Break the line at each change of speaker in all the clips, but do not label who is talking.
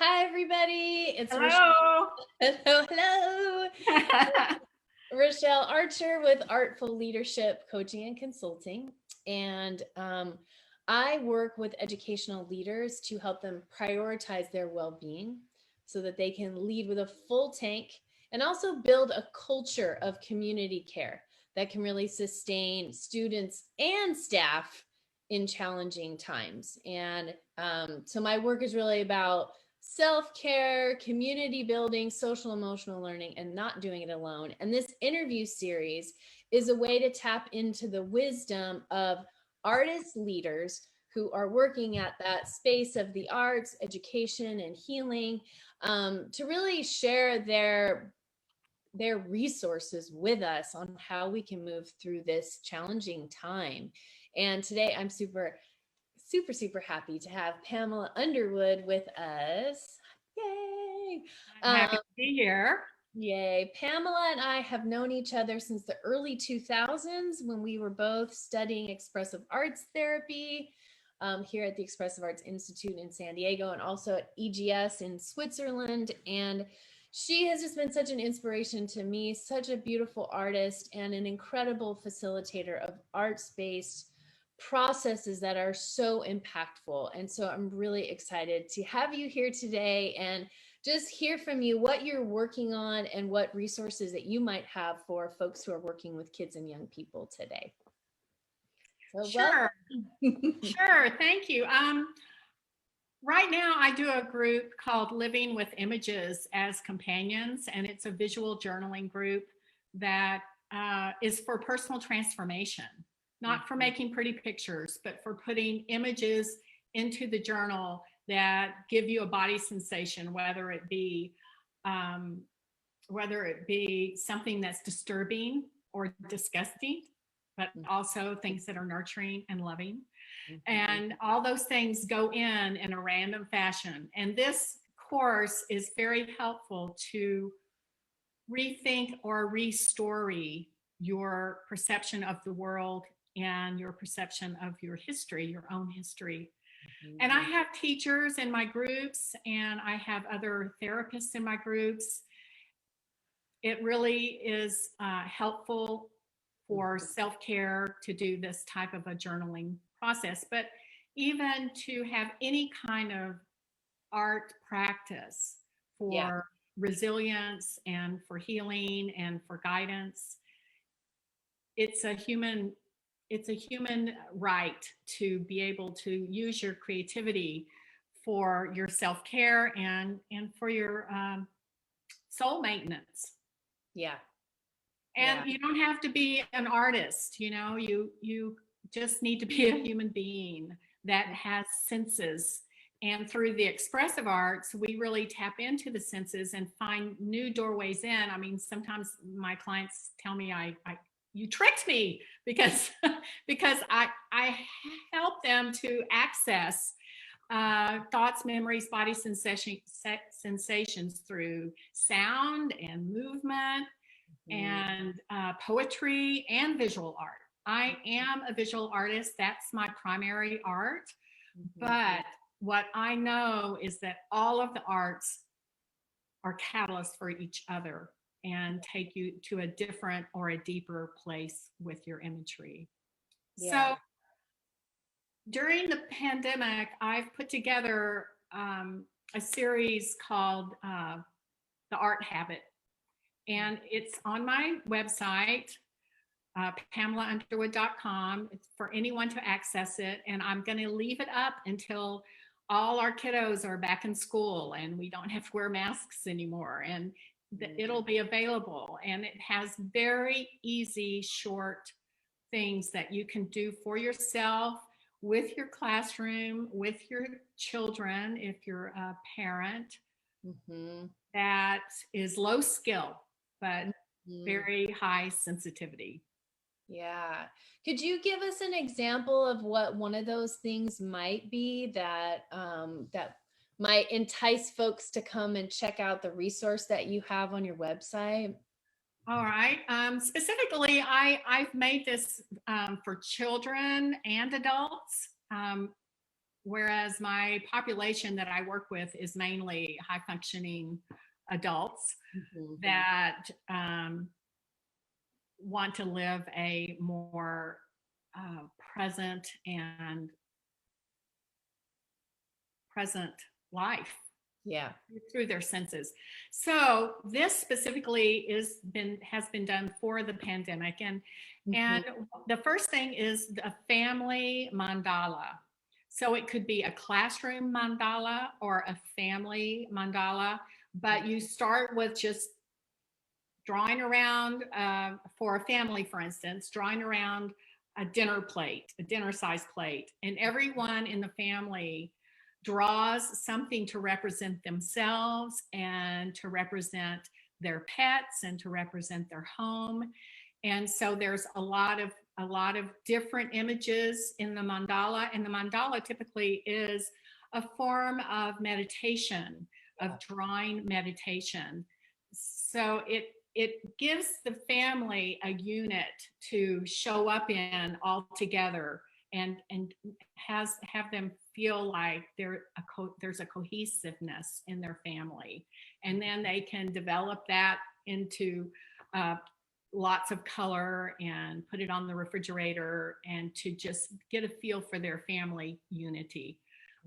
Hi, everybody. It's Rochelle.
Hello.
Hello. Rochelle Archer with Artful Leadership Coaching and Consulting. And I work with educational leaders to help them prioritize their well-being so that they can lead with a full tank and also build a culture of community care that can really sustain students and staff in challenging times. And so my work is really about self-care, community building, social emotional learning, and not doing it alone. And this interview series is a way to tap into the wisdom of artist leaders who are working at that space of the arts, education, and healing, to really share their resources with us on how we can move through this challenging time. And today I'm super happy to have Pamela Underwood with us. Yay!
I'm happy to be here.
Yay. Pamela and I have known each other since the early 2000s when we were both studying expressive arts therapy here at the Expressive Arts Institute in San Diego and also at EGS in Switzerland. And she has just been such an inspiration to me, such a beautiful artist and an incredible facilitator of arts-based processes that are so impactful. And so I'm really excited to have you here today and just hear from you what you're working on and what resources that you might have for folks who are working with kids and young people today. So
Sure. Sure. Thank you. Right now I do a group called Living with Images as Companions, and it's a visual journaling group that is for personal transformation, not for making pretty pictures, but for putting images into the journal that give you a body sensation, whether it be something that's disturbing or disgusting, but also things that are nurturing and loving. And all those things go in a random fashion. And this course is very helpful to rethink or restory your perception of the world and your perception of your history, your own history. And I have teachers in my groups, and I have other therapists in my groups. It really is helpful for self-care to do this type of a journaling process, but even to have any kind of art practice for resilience and for healing and for guidance. It's a human right to be able to use your creativity for your self-care and for your soul maintenance. And you don't have to be an artist, you just need to be a human being that has senses. And through the expressive arts, we really tap into the senses and find new doorways in. I mean, sometimes my clients tell me you tricked me because I help them to access thoughts, memories, body sensations through sound and movement and poetry and visual art. I am a visual artist. That's my primary art. But what I know is that all of the arts are catalysts for each other and take you to a different or a deeper place with your imagery. So during the pandemic, I've put together a series called The Art Habit. And it's on my website, PamelaUnderwood.com. It's for anyone to access it. And I'm going to leave it up until all our kiddos are back in school and we don't have to wear masks anymore. And it'll be available. And it has very easy, short things that you can do for yourself, with your classroom, with your children, if you're a parent. That is low skill, but very high sensitivity.
Yeah. Could you give us an example of what one of those things might be that that might entice folks to come and check out the resource that you have on your website?
All right. Specifically, I've made this for children and adults. whereas my population that I work with is mainly high functioning adults that want to live a more present and present life
Yeah.
through their senses. So this specifically has been done for the pandemic, and the first thing is a family mandala. So it could be a classroom mandala or a family mandala, but you start with just drawing around for a family, for instance, drawing around a dinner plate, a dinner size plate, and everyone in the family draws something to represent themselves and to represent their pets and to represent their home. And so there's a lot of different images in the mandala, and the mandala typically is a form of meditation, of drawing meditation. So it gives the family a unit to show up in all together, and have them feel like there's a cohesiveness in their family, and then they can develop that into lots of color and put it on the refrigerator, and to just get a feel for their family unity.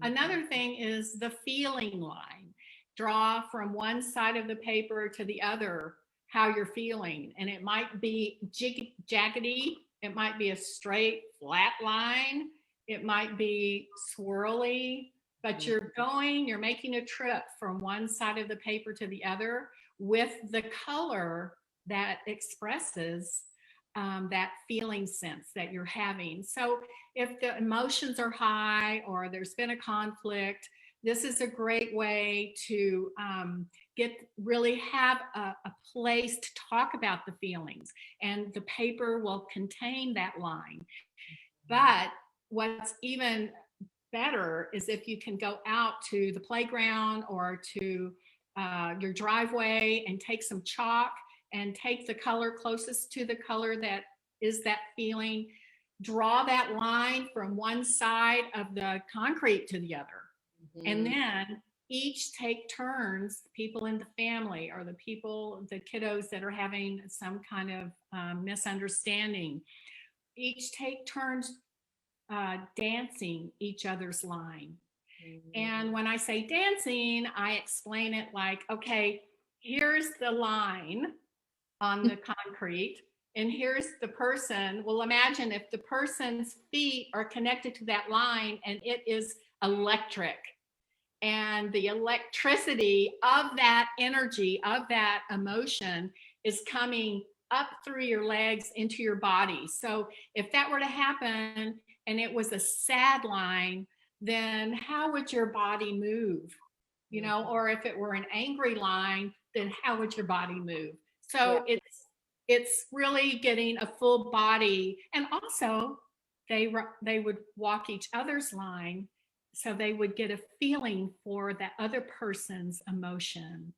Another thing is the feeling line. Draw from one side of the paper to the other how you're feeling, and it might be jaggedy, it might be a straight flat line, it might be swirly, but you're making a trip from one side of the paper to the other with the color that expresses that feeling sense that you're having. So if the emotions are high or there's been a conflict, this is a great way to really have a place to talk about the feelings, and the paper will contain that line. But what's even better is if you can go out to the playground or to your driveway and take some chalk and take the color closest to the color that is that feeling, draw that line from one side of the concrete to the other, and then each take turns, people in the family or the kiddos that are having some kind of misunderstanding, each take turns dancing each other's line. And when I say dancing, I explain it like, okay, here's the line on the concrete, and here's the person. Well, imagine if the person's feet are connected to that line and it is electric, and the electricity of that energy, of that emotion, is coming up through your legs into your body. So if that were to happen and it was a sad line, then how would your body move? Or if it were an angry line, then how would your body move? So it's really getting a full body. And also they would walk each other's line, so they would get a feeling for that other person's emotion.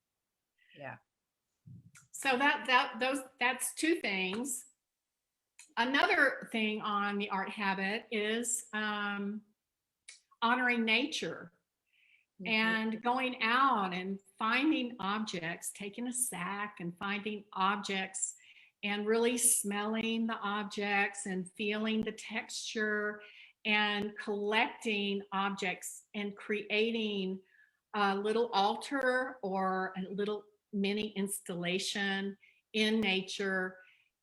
Yeah.
So that's two things. Another thing on the art habit is honoring nature and going out and finding objects, taking a sack and finding objects and really smelling the objects and feeling the texture and collecting objects and creating a little altar or a little mini installation in nature,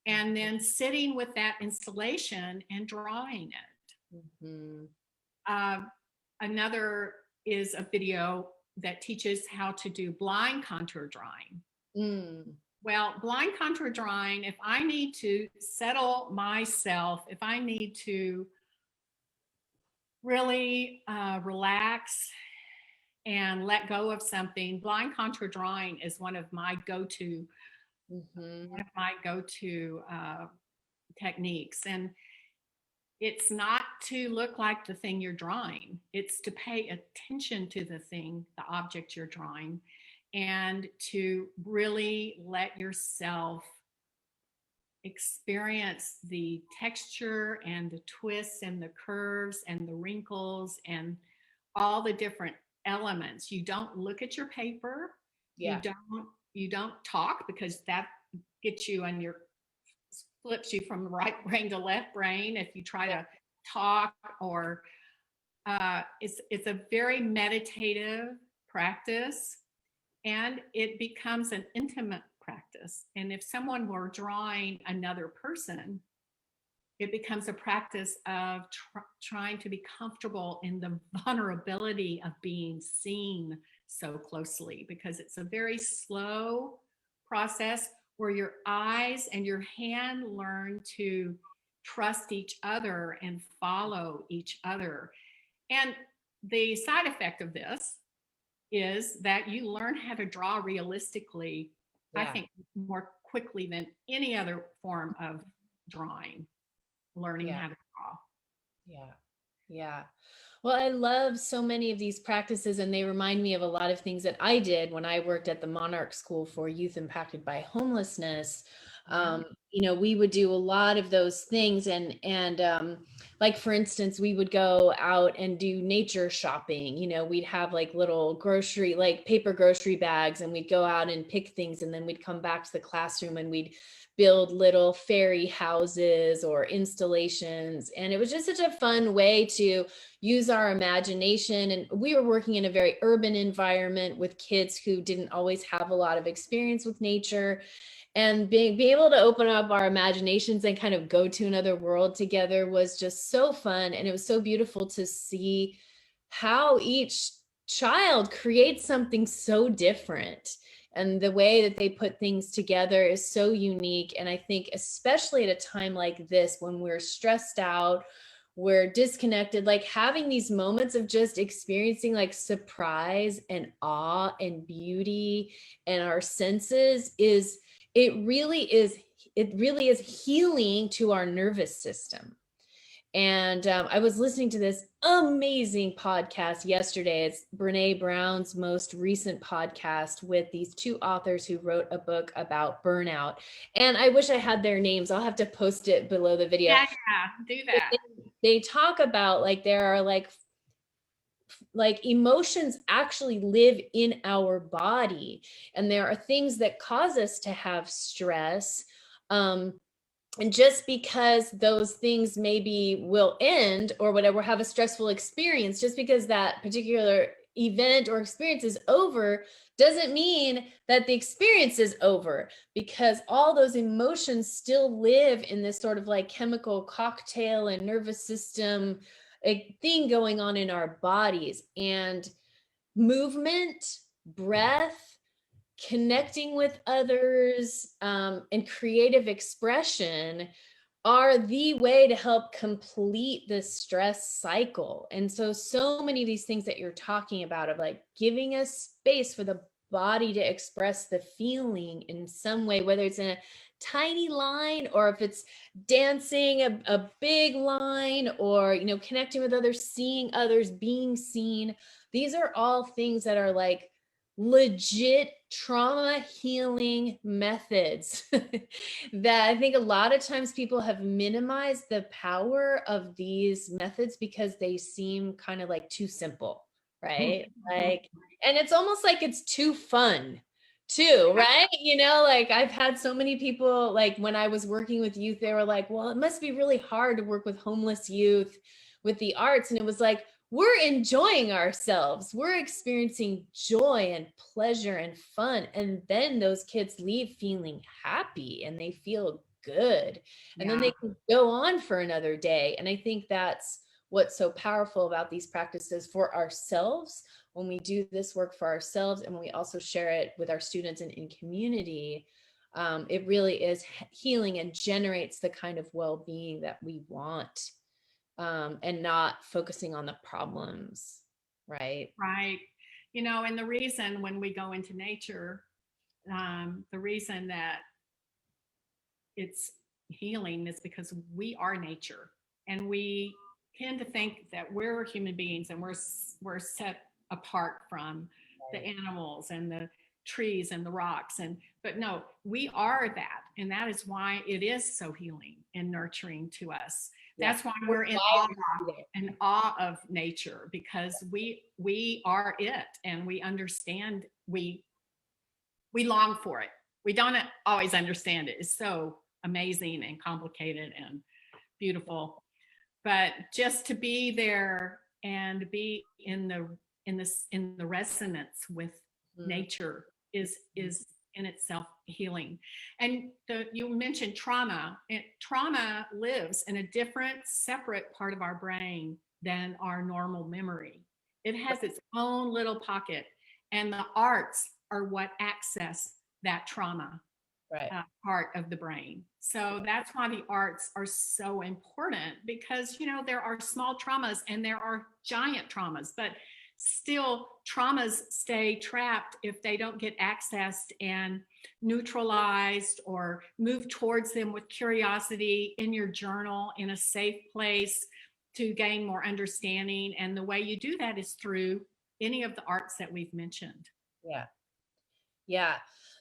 and then sitting with that installation and drawing it. Another is a video that teaches how to do blind contour drawing. Well, blind contour drawing, if I need to settle myself, if I need to really relax and let go of something, blind contour drawing is one of my go-to techniques. And it's not to look like the thing you're drawing, it's to pay attention to the thing, the object you're drawing, and to really let yourself experience the texture and the twists and the curves and the wrinkles and all the different elements. You don't look at your paper. You
Yeah.
don't talk, because that gets you on your flips you from right brain to left brain if you try to talk. Or it's a very meditative practice, and it becomes an intimate practice. And if someone were drawing another person, it becomes a practice of trying to be comfortable in the vulnerability of being seen so closely, because it's a very slow process where your eyes and your hand learn to trust each other and follow each other. And the side effect of this is that you learn how to draw realistically, I
Yeah.
think, more quickly than any other form of drawing, learning
Yeah.
how to draw.
Yeah. Yeah. Well, I love so many of these practices, and they remind me of a lot of things that I did when I worked at the Monarch School for Youth Impacted by Homelessness.
Yeah.
We would do a lot of those things, like for instance, we would go out and do nature shopping. We'd have like little grocery, like paper grocery bags, and we'd go out and pick things, and then we'd come back to the classroom and we'd build little fairy houses or installations. And it was just such a fun way to use our imagination. And we were working in a very urban environment with kids who didn't always have a lot of experience with nature. And being able to open up our imaginations and kind of go to another world together was just so fun. And it was so beautiful to see how each child creates something so different, and the way that they put things together is so unique. And I think especially at a time like this, when we're stressed out, we're disconnected, like having these moments of just experiencing like surprise and awe and beauty and our senses is it really is it really is healing to our nervous system. And I was listening to this amazing podcast yesterday. It's Brene Brown's most recent podcast with these two authors who wrote a book about burnout. And I wish I had their names. I'll have to post it below the video.
Yeah, do that.
They talk about like there are like emotions actually live in our body, and there are things that cause us to have stress. And just because those things maybe will end or whatever, have a stressful experience, just because that particular event or experience is over, doesn't mean that the experience is over, because all those emotions still live in this sort of like chemical cocktail and nervous system thing going on in our bodies. And movement, breath, connecting with others, and creative expression are the way to help complete the stress cycle. And so many of these things that you're talking about, of like giving us space for the body to express the feeling in some way, whether it's in a tiny line or if it's dancing a big line, or connecting with others, seeing others, being seen. These are all things that are like legit trauma healing methods that I think a lot of times people have minimized the power of these methods because they seem kind of like too simple, right? Like, and it's almost like it's too fun too, right? Like I've had so many people, like when I was working with youth, they were like, well, it must be really hard to work with homeless youth with the arts. And it was like, we're enjoying ourselves. We're experiencing joy and pleasure and fun. And then those kids leave feeling happy and they feel good. And then they can go on for another day. And I think that's what's so powerful about these practices for ourselves. When we do this work for ourselves and when we also share it with our students and in community, it really is healing and generates the kind of well-being that we want. And not focusing on the problems, right?
Right. And the reason when we go into nature, the reason that it's healing is because we are nature, and we tend to think that we're human beings and we're set apart from the animals and the trees and the rocks, but no, we are that, and that is why it is so healing and nurturing to us. That's why we're in awe of nature, because we are it, and we understand, we long for it. We don't always understand it. It's so amazing and complicated and beautiful. But just to be there and be in the resonance with nature is in itself healing. And you mentioned trauma. Trauma lives in a different, separate part of our brain than our normal memory. It has its own little pocket, and the arts are what access that trauma part of the brain. So that's why the arts are so important, because there are small traumas and there are giant traumas, but still traumas stay trapped if they don't get accessed and neutralized, or move towards them with curiosity in your journal, in a safe place, to gain more understanding. And the way you do that is through any of the arts that we've mentioned.
Yeah.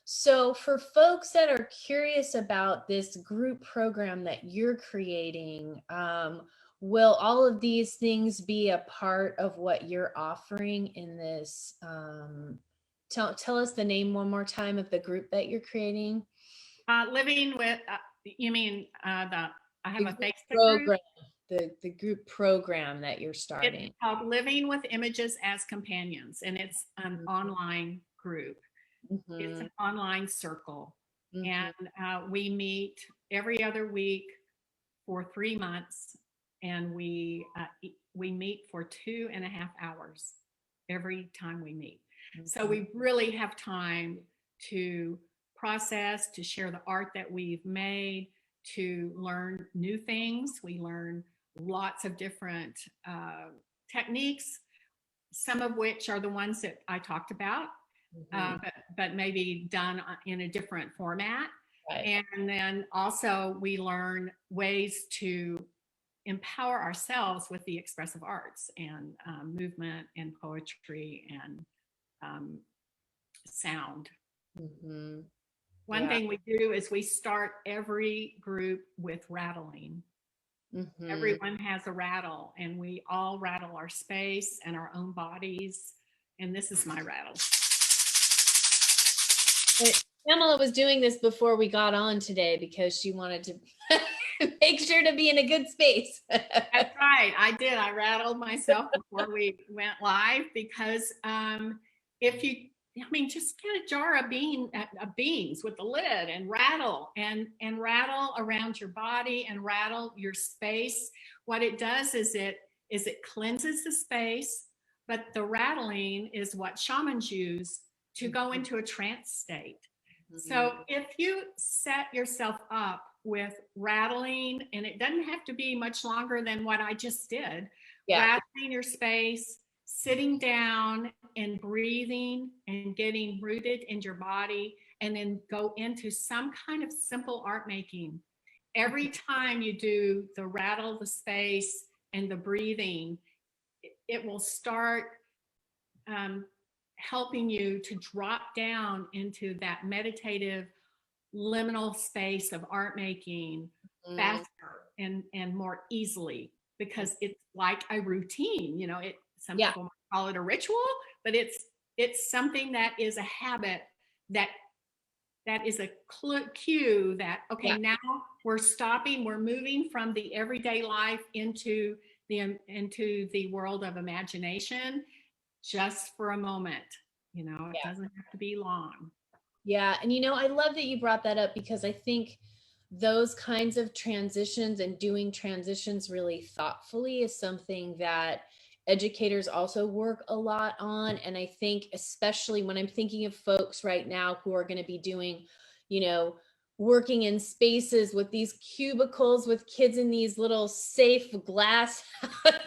So for folks that are curious about this group program that you're creating, will all of these things be a part of what you're offering in this? Tell us the name one more time of the group that you're creating.
Living with, you mean I have a Facebook
program,
group?
The group program that you're starting.
It's called Living with Images as Companions, and it's an online group. It's an online circle, and we meet every other week for 3 months, and we meet for 2.5 hours every time we meet. So we really have time to process, to share the art that we've made, to learn new things. We learn lots of different techniques, some of which are the ones that I talked about, but maybe done in a different format. Right. And then also we learn ways to empower ourselves with the expressive arts, and movement and poetry and sound. One thing we do is we start every group with rattling. Everyone has a rattle, and we all rattle our space and our own bodies. And this is my rattle.
Pamela was doing this before we got on today because she wanted to make sure to be in a good space.
That's right. I did. I rattled myself before we went live, because just get a jar of beans with the lid, and rattle around your body, and rattle your space. What it does is it cleanses the space, but the rattling is what shamans use to go into a trance state. So if you set yourself up with rattling, and it doesn't have to be much longer than what I just did, rattling your space, sitting down and breathing and getting rooted in your body, and then go into some kind of simple art making. Every time you do the rattle, the space, and the breathing, it will start helping you to drop down into that meditative liminal space of art making faster and more easily, because it's like a routine. Some people might call it a ritual, but it's something that is a habit, that is a cue that now we're stopping, we're moving from the everyday life into the world of imagination, just for a moment. It doesn't have to be long.
Yeah. And I love that you brought that up, because I think those kinds of transitions, and doing transitions really thoughtfully, is something that educators also work a lot on. And I think, especially when I'm thinking of folks right now who are going to be doing, working in spaces with these cubicles with kids in these little safe glass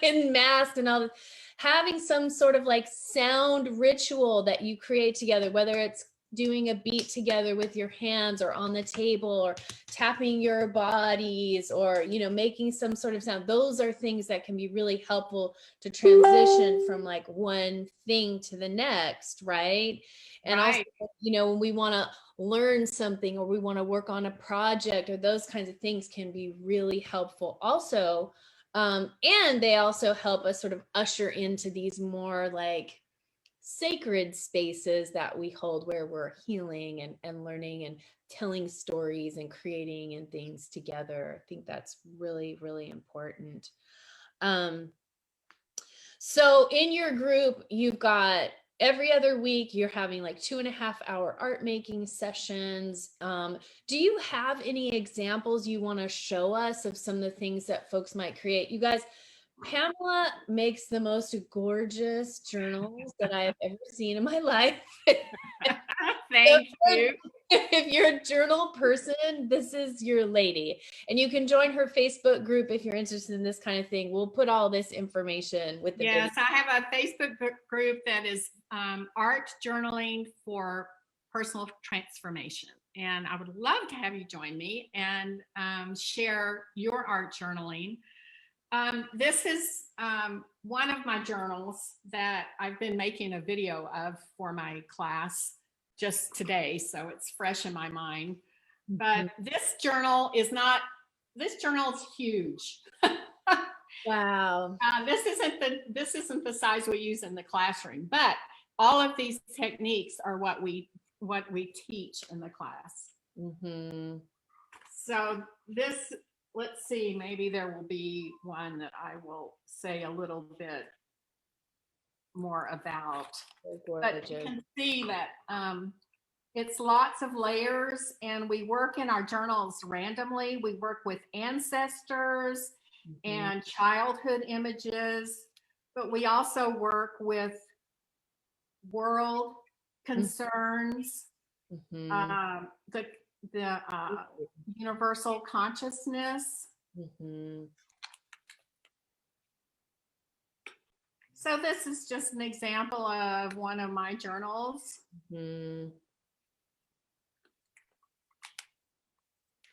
and masks and all this, having some sort of like sound ritual that you create together, whether it's doing a beat together with your hands or on the table or tapping your bodies or, you know, making some sort of sound. Those are things that can be really helpful to transition from like one thing to the next, right? And also, you know, when we want to learn something or we want to work on a project or those kinds of things can be really helpful also. And they also help us sort of usher into these more like sacred spaces that we hold where we're healing and learning and telling stories and creating and things together. I think that's really, really important. So in your group, you've got every other week you're having like 2.5 hour art making sessions. Do you have any examples you want to show us of some of the things that folks might create? You guys, Pamela makes the most gorgeous journals that I have ever seen in my life.
Thank you.
If you're a journal person, this is your lady. And you can join her Facebook group if you're interested in this kind of thing. We'll put all this information with the
Yes, I have a Facebook group that is art journaling for personal transformation. And I would love to have you join me and share your art journaling. This is one of my journals that I've been making a video of for my class just today, so it's fresh in my mind. But this journal is huge.
Wow.
This isn't the size we use in the classroom, but all of these techniques are what we teach in the class.
Mm-hmm.
So this, let's see, maybe there will be one that I will say a little bit more about. But you can see that it's lots of layers, and we work in our journals randomly. We work with ancestors and childhood images, but we also work with world concerns, the universal consciousness. So this is just an example of one of my journals.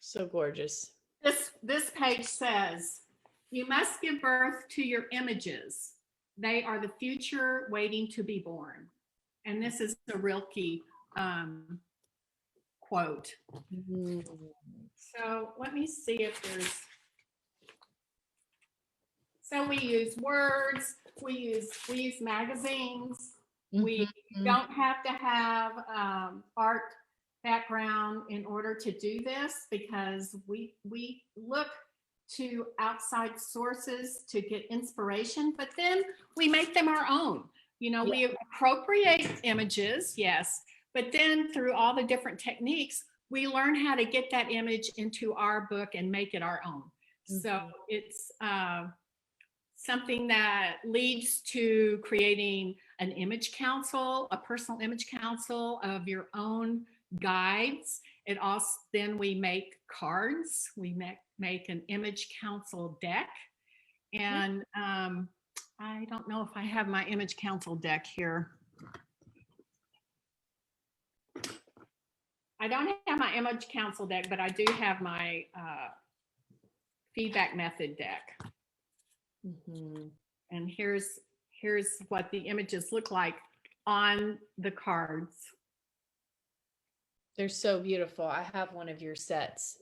So gorgeous.
This page says, you must give birth to your images. They are the future waiting to be born. And this is a Rilke quote. So let me see if there's, so we use words, we use magazines. We don't have to have art background in order to do this, because we look to outside sources to get inspiration, but then we make them our own. You know, we appropriate images, yes, but then through all the different techniques, we learn how to get that image into our book and make it our own. So it's something that leads to creating an image council, a personal image council of your own guides. It also, then we make cards, we make an image council deck. And I don't know if I have my image council deck here. I don't have my image council deck, but I do have my feedback method deck. And here's what the images look like on the cards.
They're so beautiful. I have one of your sets.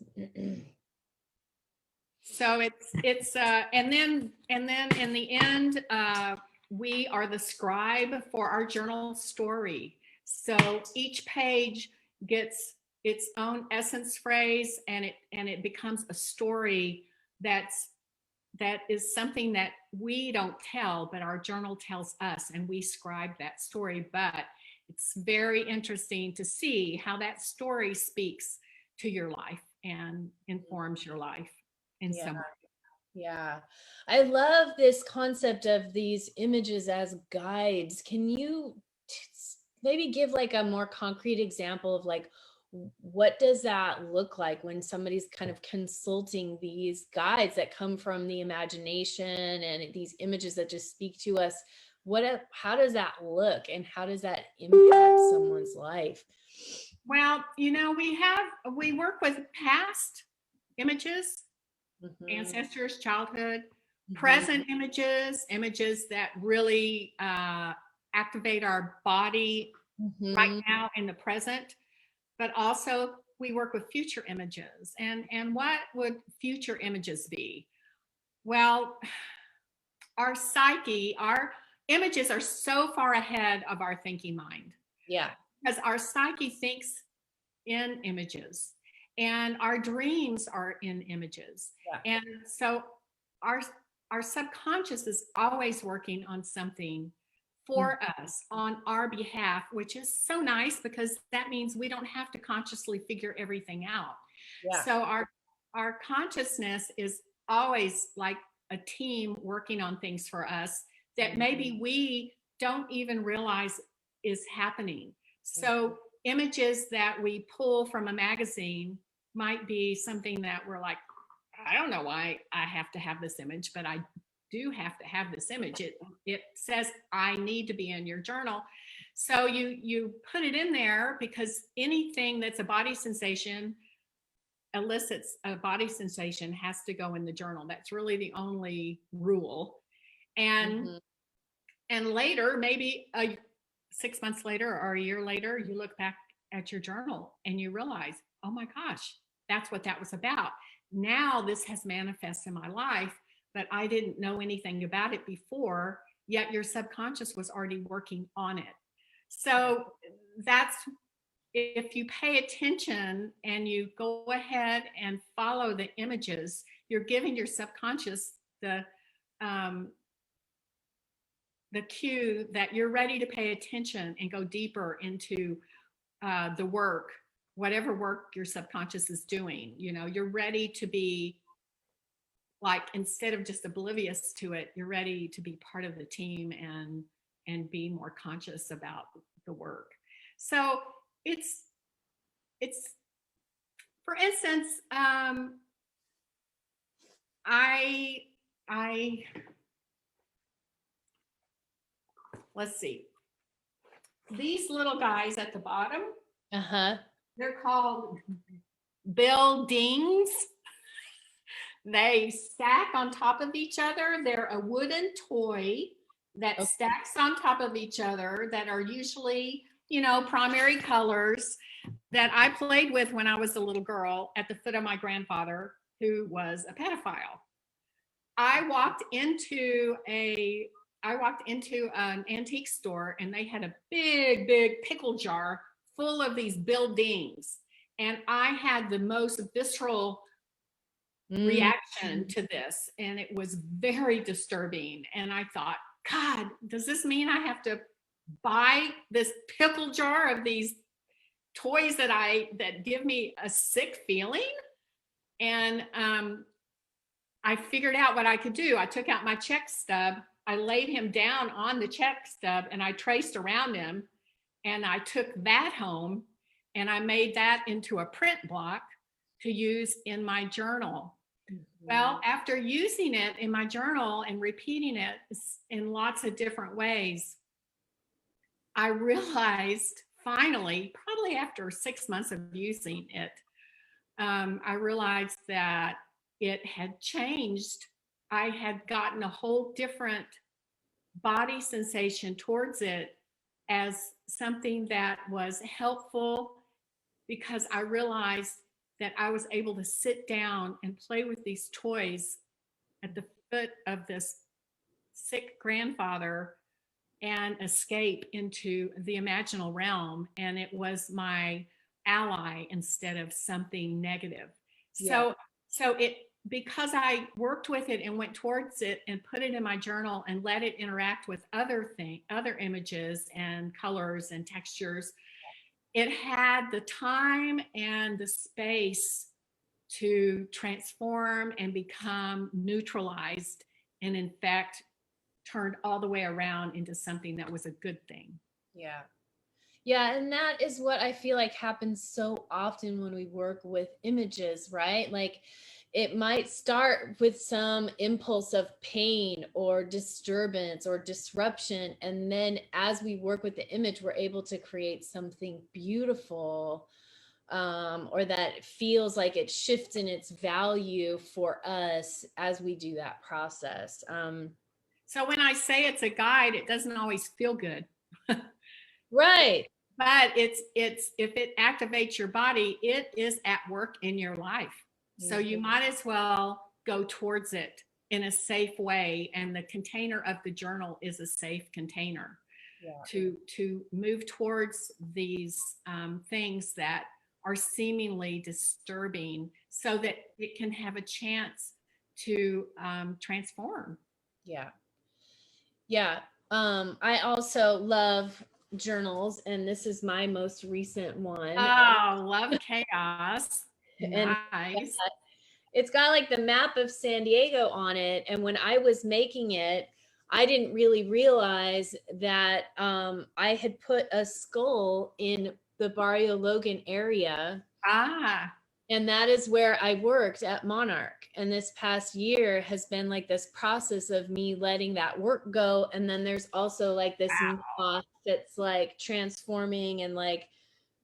So it's and then in the end, we are the scribe for our journal story. So each page gets its own essence phrase, and it becomes a story that is something that we don't tell, but our journal tells us, and we scribe that story. But it's very interesting to see how that story speaks to your life and informs your life in some way.
Yeah. I love this concept of these images as guides. Can you maybe give like a more concrete example of like, what does that look like when somebody's kind of consulting these guides that come from the imagination and these images that just speak to us? how does that look and how does that impact someone's life?
Well, we work with past images, ancestors, childhood, present images that really activate our body right now in the present, but also we work with future images. And what would future images be? Well, our psyche, our images are so far ahead of our thinking mind.
Yeah.
Because our psyche thinks in images and our dreams are in images. Yeah. And so our subconscious is always working on something for us on our behalf, which is so nice because that means we don't have to consciously figure everything out. Yeah. So our consciousness is always like a team working on things for us that maybe we don't even realize is happening. So images that we pull from a magazine might be something that we're like, I don't know why I have to have this image, but I do have to have this image. It says I need to be in your journal. So you put it in there because anything that's a body sensation elicits a body sensation has to go in the journal. That's really the only rule. And and later, maybe 6 months later or a year later, you look back at your journal and you realize, oh my gosh, that's what that was about. Now this has manifested in my life, but I didn't know anything about it before, yet your subconscious was already working on it. So that's, if you pay attention and you go ahead and follow the images, you're giving your subconscious the cue that you're ready to pay attention and go deeper into the work, whatever work your subconscious is doing. You're ready to be like, instead of just oblivious to it, you're ready to be part of the team and be more conscious about the work. So it's for instance, I let's see, these little guys at the bottom, they're called buildings. They stack on top of each other. They're a wooden toy that stacks on top of each other that are usually, primary colors that I played with when I was a little girl at the foot of my grandfather, who was a pedophile. I walked into an antique store and they had a big pickle jar full of these buildings. And I had the most visceral reaction to this. And it was very disturbing. And I thought, God, does this mean I have to buy this pickle jar of these toys that give me a sick feeling? And I figured out what I could do. I took out my check stub. I laid him down on the check stub and I traced around him, and I took that home and I made that into a print block to use in my journal. Well, after using it in my journal and repeating it in lots of different ways, I realized finally, probably after 6 months of using it, I realized that it had changed. I had gotten a whole different body sensation towards it as something that was helpful, because I realized that I was able to sit down and play with these toys at the foot of this sick grandfather and escape into the imaginal realm. And it was my ally instead of something negative. Yeah. So because I worked with it and went towards it and put it in my journal and let it interact with other images and colors and textures, it had the time and the space to transform and become neutralized, and in fact turned all the way around into something that was a good thing.
Yeah, and that is what I feel like happens so often when we work with images, right? Like, it might start with some impulse of pain or disturbance or disruption. And then as we work with the image, we're able to create something beautiful, or that feels like it shifts in its value for us as we do that process.
So when I say it's a guide, it doesn't always feel good.
Right.
But it's if it activates your body, it is at work in your life. So you might as well go towards it in a safe way. And the container of the journal is a safe container to move towards these things that are seemingly disturbing, so that it can have a chance to transform.
Yeah. Yeah. I also love journals, and this is my most recent one.
Oh, love chaos.
And
Nice.
it's got like the map of San Diego on it. And when I was making it, I didn't really realize that I had put a skull in the Barrio Logan area.
Ah,
And that is where I worked at Monarch. And this past year has been like this process of me letting that work go. And then there's also like this
wow.
that's like transforming and like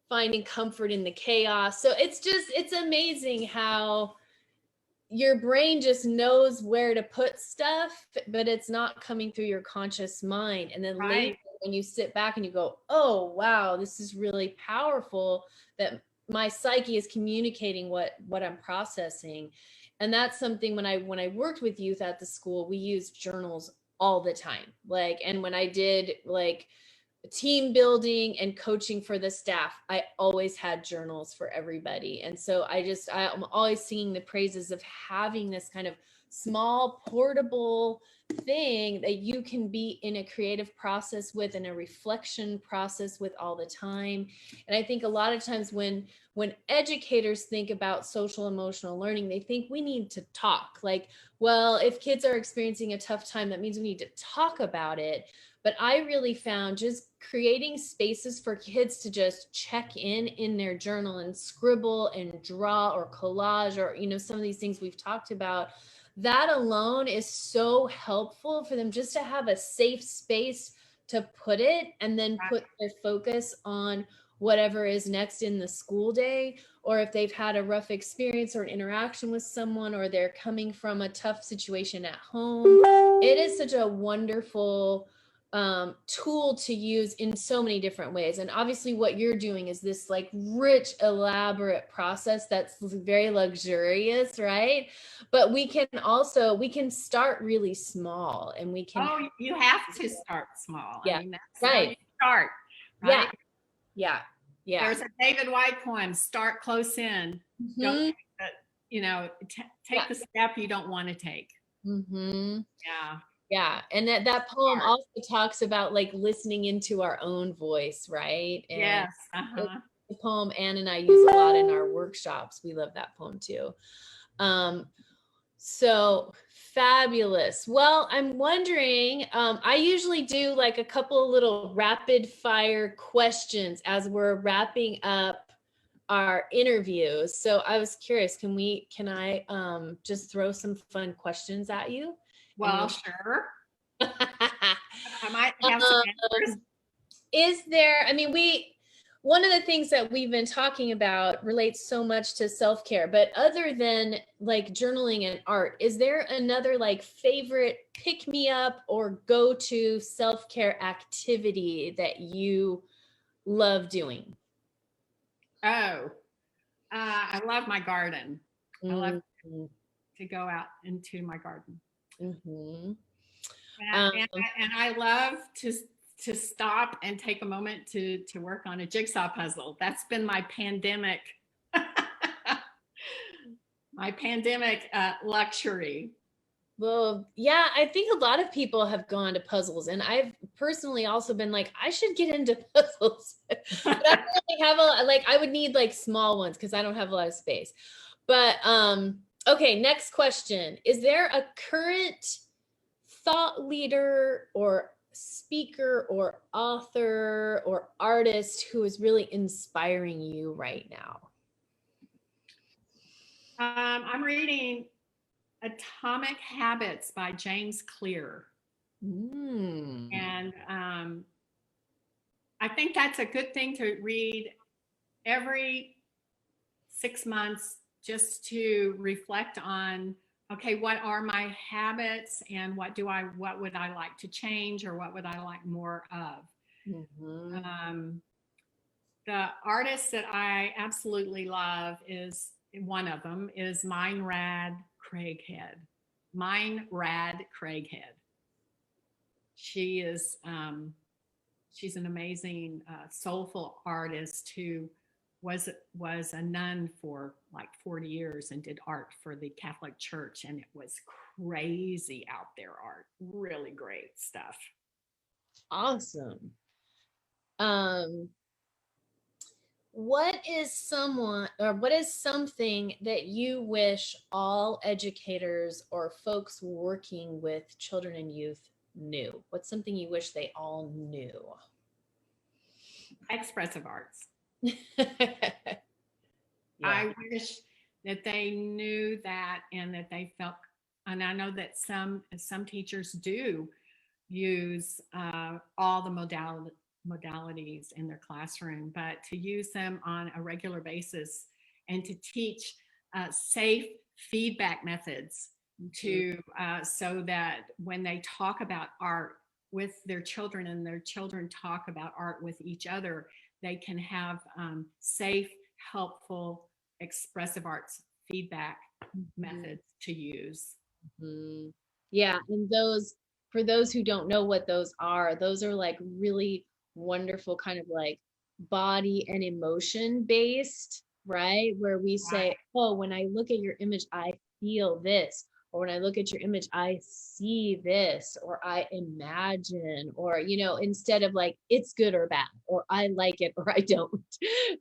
finding comfort in the chaos. So it's amazing how your brain just knows where to put stuff, but it's not coming through your conscious mind. And then later,
Right.
when you sit back and you go, oh, wow, this is really powerful, that my psyche is communicating what I'm processing. And that's something when I worked with youth at the school, we used journals all the time. Like, and when I did like team building and coaching for the staff, I always had journals for everybody. And so I'm always singing the praises of having this kind of small portable thing that you can be in a creative process with, and a reflection process with all the time. And I think a lot of times when educators think about social emotional learning, they think we need to talk, like, well, if kids are experiencing a tough time, that means we need to talk about it. But I really found just creating spaces for kids to just check in their journal and scribble and draw or collage, or, some of these things we've talked about, that alone is so helpful for them, just to have a safe space to put it, and then put their focus on whatever is next in the school day. Or if they've had a rough experience or an interaction with someone, or they're coming from a tough situation at home, it is such a wonderful tool to use in so many different ways. And obviously what you're doing is this like rich, elaborate process that's very luxurious, right? But we can start really small, and we can,
Oh, you have to start small. I
yeah,
mean, that's how
right,
you start,
yeah,
right?
yeah, yeah.
There's a David White poem, start close in. Don't
Mm-hmm.
take the,
Yeah.
take the step you don't want to take.
Mm-hmm.
Yeah.
Yeah. And that poem
Start.
also talks about like listening into our own voice, right? And
Yes.
it's
Uh-huh.
a poem Anne and I use a lot in our workshops. We love that poem too. Um, so fabulous. Well, I'm wondering, I usually do like a couple of little rapid fire questions as we're wrapping up our interviews. So I was curious, can I just throw some fun questions at you? And
Well,
you'll
sure. I might have some answers.
is there, I mean, one of the things that we've been talking about relates so much to self-care, but other than like journaling and art, is there another like favorite pick me up or go to self-care activity that you love doing?
Oh, I love my garden. I love
Mm-hmm.
to go out into my garden.
Mm-hmm.
And, and I love to stop and take a moment to work on a jigsaw puzzle. That's been my pandemic luxury.
Well, yeah, I think a lot of people have gone to puzzles, and I've personally also been like, I should get into puzzles. But I don't really have like I would need like small ones because I don't have a lot of space. But okay, next question. Is there a current thought leader or speaker or author or artist who is really inspiring you right now?
I'm reading Atomic Habits by James Clear. And I think that's a good thing to read every 6 months, just to reflect on, okay, what are my habits and what would I like to change, or what would I like more of? The artist that I absolutely love is, one of them is Meinrad Craighead. Meinrad Craighead. She is she's an amazing soulful artist who was a nun for like 40 years and did art for the Catholic Church, and it was crazy out there art, really great stuff.
Awesome. What is something that you wish all educators or folks working with children and youth knew? What's something you wish they all knew?
Expressive arts.
Yeah.
I wish that they knew that, and that they felt, and I know that some teachers do use all the modalities in their classroom, but to use them on a regular basis and to teach safe feedback methods to so that when they talk about art with their children, and their children talk about art with each other, they can have safe, helpful, expressive arts feedback methods to use.
Yeah, and for those who don't know what those are like really wonderful kind of like body and emotion based, right? Where we say, oh, when I look at your image, I feel this, or when I look at your image, I see this, or I imagine, or, instead of like, it's good or bad, or I like it or I don't,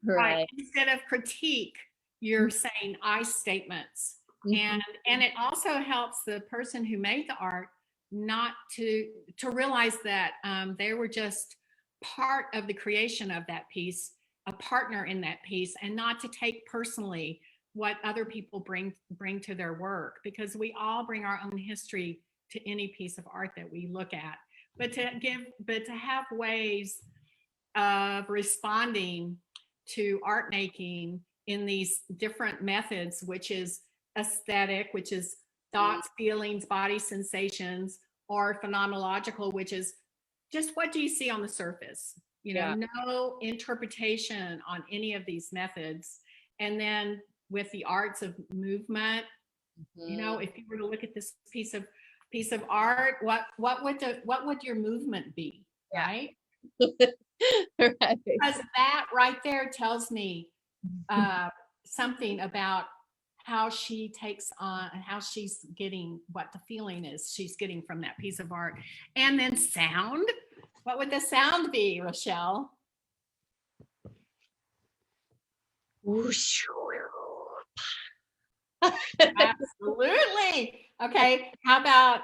right?
Instead of critique, you're saying I statements. And it also helps the person who made the art not to realize that they were just part of the creation of that piece, a partner in that piece, and not to take personally what other people bring to their work, because we all bring our own history to any piece of art that we look at. But to have ways of responding to art making in these different methods, which is aesthetic, which is thoughts, feelings, body sensations, or phenomenological, which is just what do you see on the surface? No interpretation on any of these methods. And then with the arts of movement, if you were to look at this piece of art, what would your movement be, right?
Right.
Because that right there tells me something about how she takes on, and how she's getting, what the feeling is she's getting from that piece of art. And then sound. What would the sound be, Rochelle? Absolutely. Okay. How about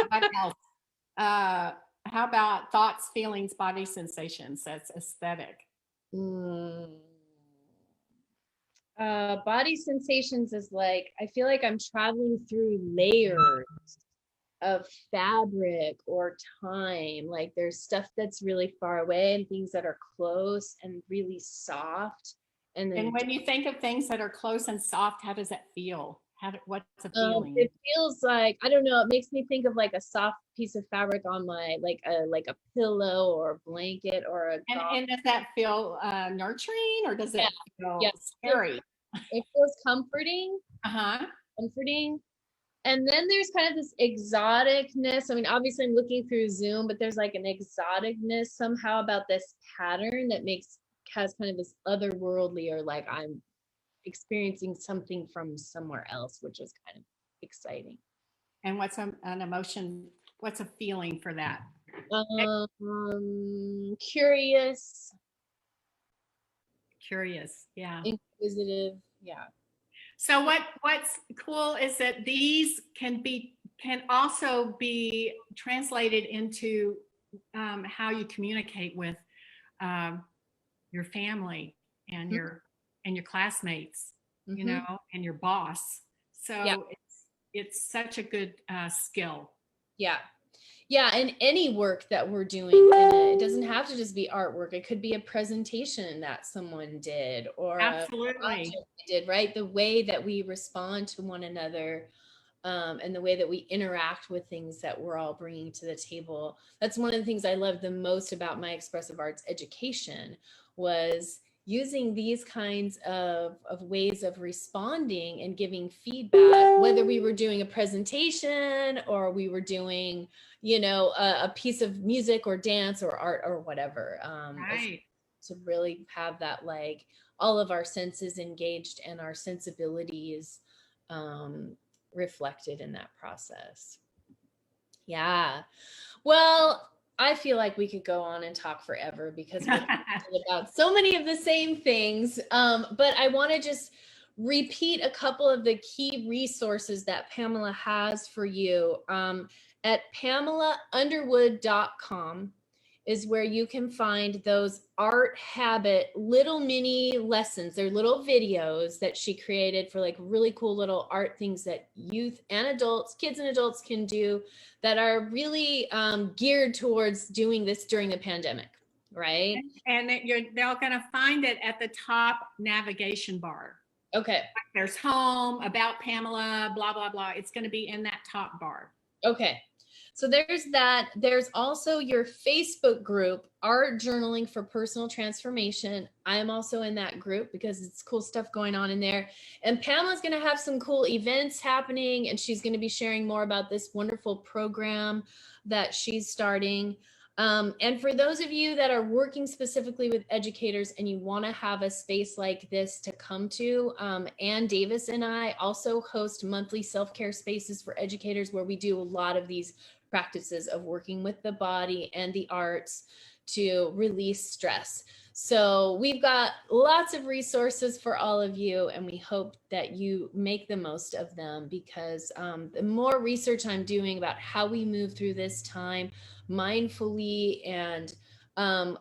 what else? How about thoughts, feelings, body sensations? That's aesthetic.
Body sensations is like, I feel like I'm traveling through layers of fabric or time. Like there's stuff that's really far away and things that are close and really soft.
And when you think of things that are close and soft, how does that feel? What's the feeling?
It feels like, I don't know, it makes me think of like a soft piece of fabric on my, like a pillow or a blanket or a
and does that feel nurturing, or does it feel scary?
It feels comforting. Comforting. And then there's kind of this exoticness. I mean, obviously I'm looking through Zoom, but there's like an exoticness somehow about this pattern that has kind of this otherworldly, or like I'm experiencing something from somewhere else, which is kind of exciting.
And what's an emotion? What's a feeling for that?
Curious.
Curious, yeah.
Inquisitive, yeah.
So what's cool is that these can also be translated into how you communicate with your family and your classmates. you know, and your boss.
Yeah.
So it's such a good skill.
Yeah. Yeah, and any work that we're doing, and it doesn't have to just be artwork. It could be a presentation that someone did or a
Absolutely.
project they did, right? The way that we respond to one another, and the way that we interact with things that we're all bringing to the table. That's one of the things I love the most about my expressive arts education, was using these kinds of ways of responding and giving feedback, whether we were doing a presentation or we were doing, you know, a piece of music or dance or art or whatever.
Right.
To really have that, like, all of our senses engaged and our sensibilities um, reflected in that process. Yeah. Well, I feel like we could go on and talk forever because we're talking about so many of the same things. But I want to just repeat a couple of the key resources that Pamela has for you. At PamelaUnderwood.com is where you can find those art habit little mini lessons. They're little videos that she created for like really cool little art things that youth and adults, kids and adults can do, that are really geared towards doing this during the pandemic, right?
And they're going to find it at the top navigation bar.
Okay.
There's home, about Pamela, blah, blah, blah. It's going to be in that top bar.
Okay. So there's that. There's also your Facebook group, Art Journaling for Personal Transformation. I'm also in that group because it's cool stuff going on in there. And Pamela's going to have some cool events happening, and she's going to be sharing more about this wonderful program that she's starting. And for those of you that are working specifically with educators and you want to have a space like this to come to, Ann Davis and I also host monthly self-care spaces for educators where we do a lot of these practices of working with the body and the arts to release stress. So we've got lots of resources for all of you, and we hope that you make the most of them, because the more research I'm doing about how we move through this time mindfully and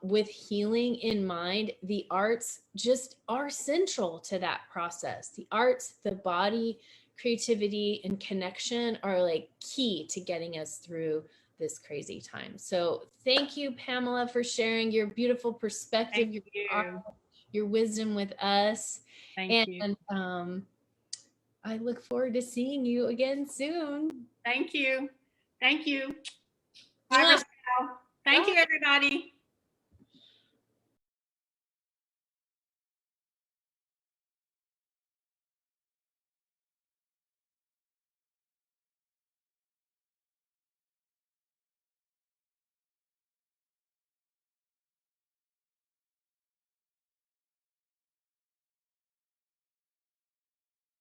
with healing in mind, the arts just are central to that process. The arts, the body, creativity, and connection are like key to getting us through this crazy time. So thank you, Pamela, for sharing your beautiful perspective, your wisdom with us.
Thank you.
And I look forward to seeing you again soon.
Thank you. Thank you. Bye, Rochelle. Thank you, everybody.